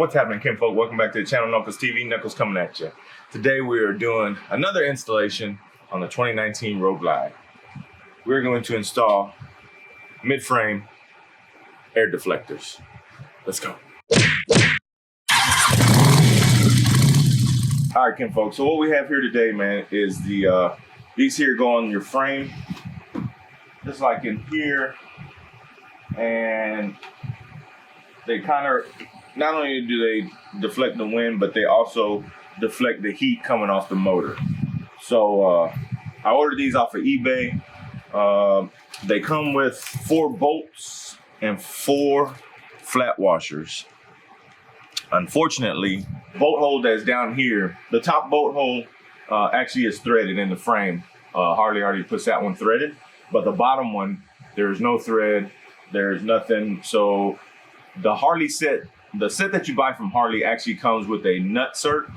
What's happening, kinfolk? Welcome back to the channel, Knuckles TV. Knuckles coming at you. Today we are doing another installation on the 2019 Road Glide. We're going to install mid-frame air deflectors. Let's go. All right, kinfolk. So what we have here today, man, is the these here go on your frame, just like in here, and they kind of, not only do they deflect the wind, but they also deflect the heat coming off the motor. So I ordered these off of eBay. They come with 4 bolts and 4 flat washers. Unfortunately, bolt hole that's down here, the top bolt hole actually is threaded in the frame. Harley already puts that one threaded, but the bottom one, there's no thread, there's nothing. So the Harley set, the set that you buy from Harley actually comes with a nut cert,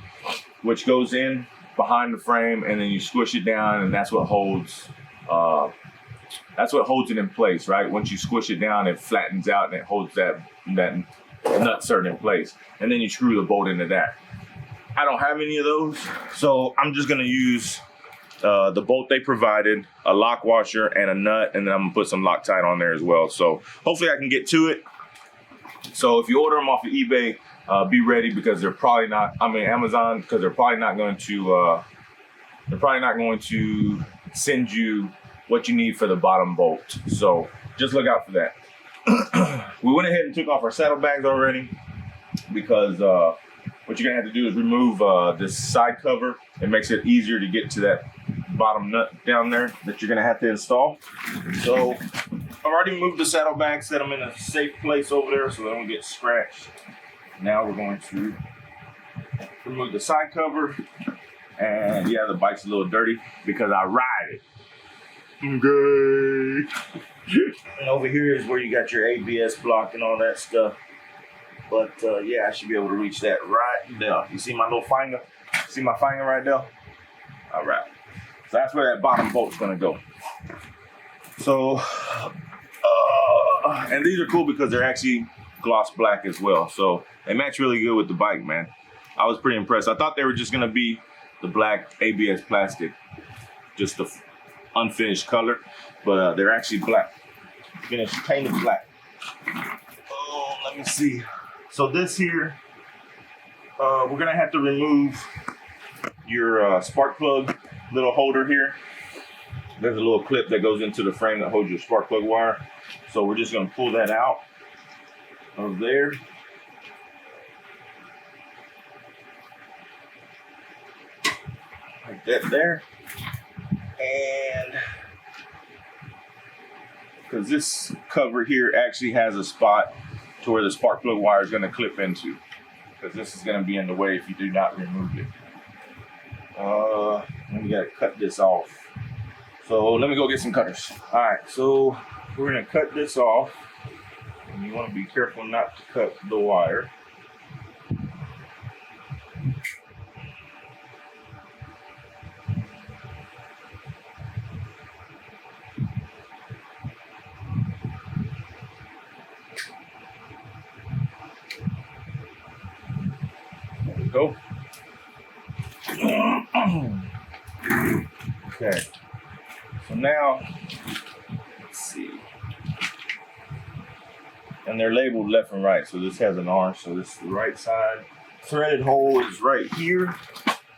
which goes in behind the frame, and then you squish it down, and that's what holds it in place, right? Once you squish it down, it flattens out and it holds that nut cert in place, and then you screw the bolt into that. I don't have any of those, so I'm just gonna use the bolt they provided, a lock washer, and a nut, and then I'm gonna put some Loctite on there as well. So hopefully I can get to it. So if you order them off of eBay, be ready, because they're probably not, Amazon, because they're probably not going to send you what you need for the bottom bolt. So just look out for that. We went ahead and took off our saddlebags already, because what you're gonna have to do is remove this side cover. It makes it easier to get to that bottom nut down there that you're gonna have to install. So I've already moved the saddlebags, set them in a safe place over there so they don't get scratched. Now we're going to remove the side cover, and yeah, the bike's a little dirty because I ride it. Okay. And over here is where you got your ABS block and all that stuff. But yeah, I should be able to reach that right there. You see my little finger? See my finger right there? All right. So that's where that bottom bolt's gonna go. So, and these are cool because they're actually gloss black as well. So they match really good with the bike, man. I was pretty impressed. I thought they were just gonna be the black ABS plastic, just the unfinished color, but they're actually black. Finished painted black. Oh, let me see. So this here, we're gonna have to remove your spark plug little holder here. There's a little clip that goes into the frame that holds your spark plug wire. So we're just gonna pull that out of there. Like that there. And because this cover here actually has a spot to where the spark plug wire is going to clip into, because this is going to be in the way if you do not remove it. And we got to cut this off. So let me go get some cutters. All right, so we're going to cut this off, and you want to be careful not to cut the wire. Go. Okay, so now let's see, and they're labeled left and right, so this has an R, so this is the right side. Threaded hole is right here.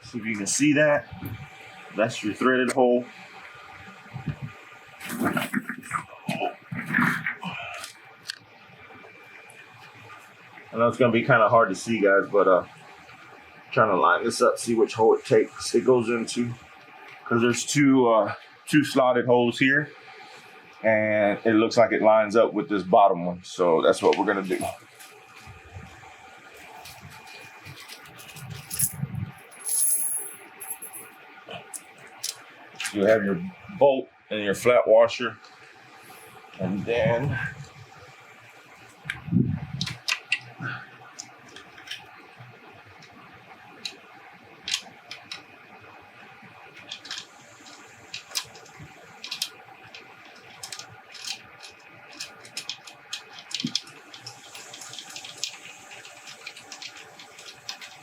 See if you can see that. That's your threaded hole. I know it's gonna be kind of hard to see, guys, but trying to line this up, see which hole it goes into, because there's two slotted holes here, and it looks like it lines up with this bottom one. So that's what we're gonna do. You have your bolt and your flat washer, and then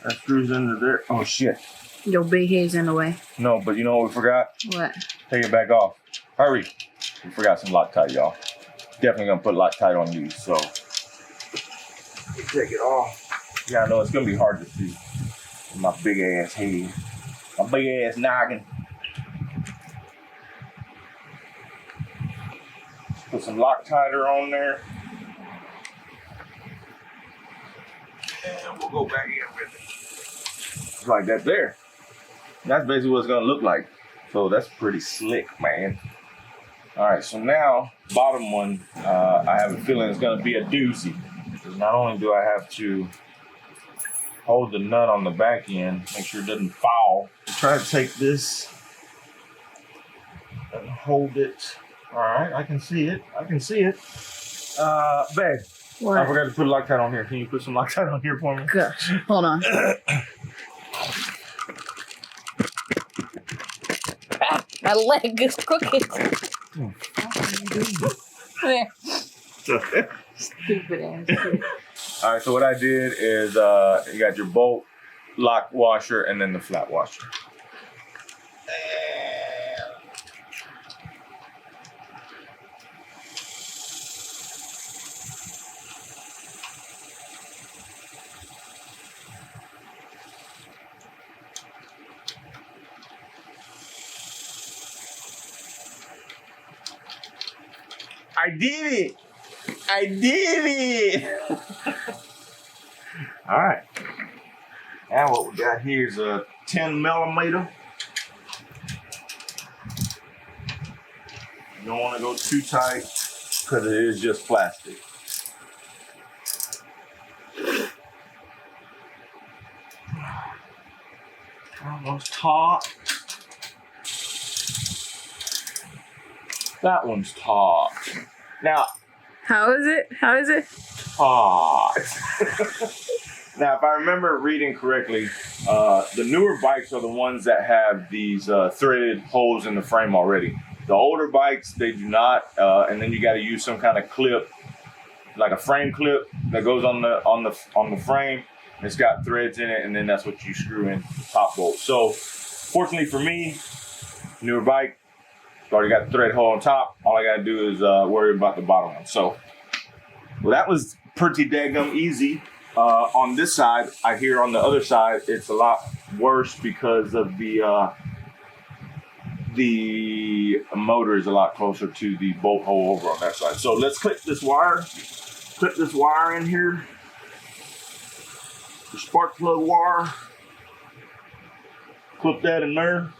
That screws into there. Oh shit. Your big head's in the way. No, but you know what we forgot? What? Take it back off. Hurry. We forgot some Loctite, y'all. Definitely gonna put Loctite on these, so. Take it off. Yeah, I know it's gonna be hard to see. With my big ass head. My big ass noggin. Put some Loctiter on there. And we'll go back in with it. Just like that there. That's basically what it's gonna look like. So that's pretty slick, man. All right, so now, bottom one, I have a feeling it's gonna be a doozy. Because not only do I have to hold the nut on the back end, make sure it doesn't fall. Try to take this and hold it. All right, I can see it. I can see it. Babe, What? I forgot to put Loctite on here. Can you put some Loctite on here for me? Gosh, hold on. My leg is crooked. There. Stupid ass. All right, so what I did is you got your bolt, lock washer, and then the flat washer. I did it! I did it! All right. Now what we got here is a 10 millimeter. You don't want to go too tight because it is just plastic. Almost taut. That one's taut. Now, How is it? How is it? taut. Now, if I remember reading correctly, the newer bikes are the ones that have these threaded holes in the frame already. The older bikes, they do not, and then you got to use some kind of clip, like a frame clip that goes on the frame. It's got threads in it, and then that's what you screw in the top bolt. So, fortunately for me, newer bike, already got the thread hole on top. All I got to do is worry about the bottom one. So, well, that was pretty daggum easy. On this side, I hear on the other side, it's a lot worse because of the motor is a lot closer to the bolt hole over on that side. So let's clip this wire in here. The spark plug wire. Clip that in there.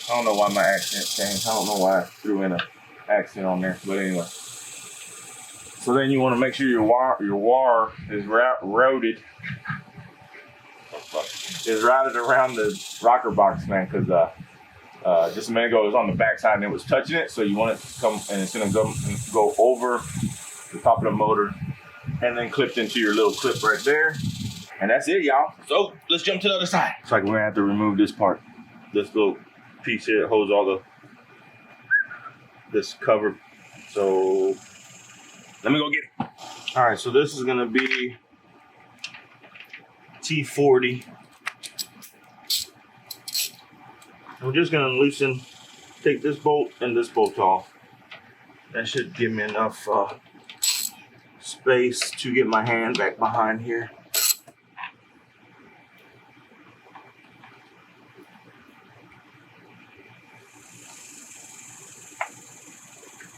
I don't know why my accent changed. I don't know why I threw in an accent on there, but anyway. So then you want to make sure your wire is routed around the rocker box, man, because just a minute ago it was on the back side and it was touching it. So you want it to come, and it's going to go over the top of the motor and then clipped into your little clip right there. And that's it, y'all. So let's jump to the other side. It's like we're going to have to remove this part. This little piece here that holds all this cover. So let me go get it. All right, so this is gonna be T40. I'm just gonna take this bolt and this bolt off. That should give me enough space to get my hand back behind here.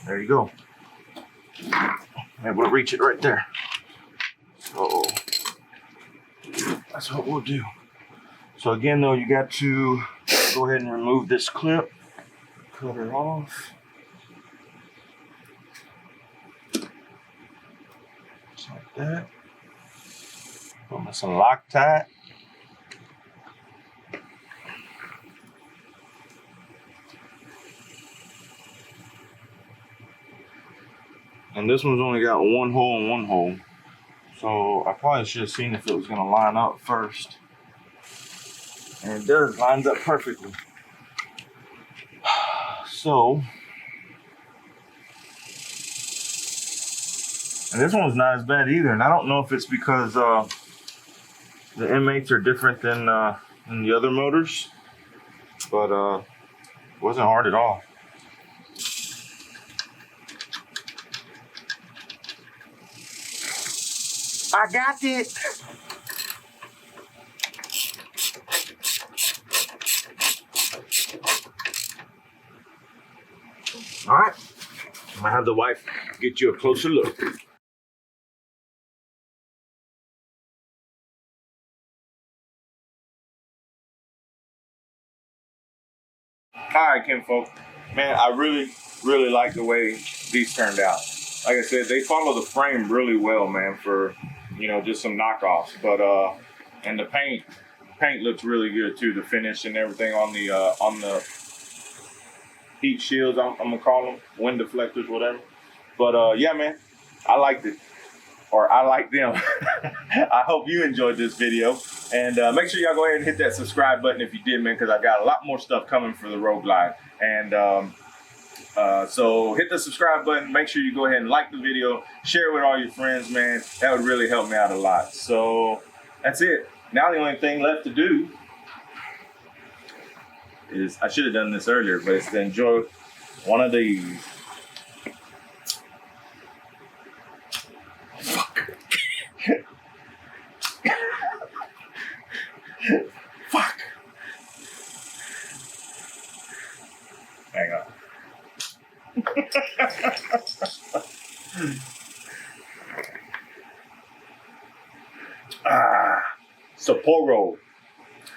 There you go. I'm able to reach it right there. So that's what we'll do. So again though, you got to go ahead and remove this clip. Cut it off. Just like that. Put me some Loctite. And this one's only got one hole and one hole. So I probably should have seen if it was gonna line up first. And it does, lines up perfectly. So, and this one's not as bad either. And I don't know if it's because The M8s are different than the other motors, but it wasn't hard at all. I got it. All right, I'm gonna have the wife get you a closer look. All right, kinfolk. Man, I really like the way these turned out. Like I said, they follow the frame really well, man, for, you know, just some knockoffs. But, and the paint looks really good too. The finish and everything on the heat shields, I'm gonna call them, wind deflectors, whatever. But, yeah, man, I liked it. Or I like them. I hope you enjoyed this video. And make sure y'all go ahead and hit that subscribe button if you did, man, because I got a lot more stuff coming for the Road Glide. And so hit the subscribe button. Make sure you go ahead and like the video. Share it with all your friends, man. That would really help me out a lot. So that's it. Now the only thing left to do is, I should have done this earlier, but it's to enjoy one of these. Fuck. Hang on. Sapporo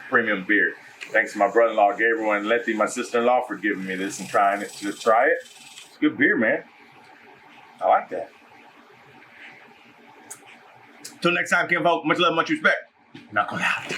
premium beer. Thanks to my brother-in-law Gabriel and Letty, my sister-in-law, for giving me this and trying it to try it. It's good beer, man. I like that. Till next time, kinfolk, much love, much respect. Knuckle out.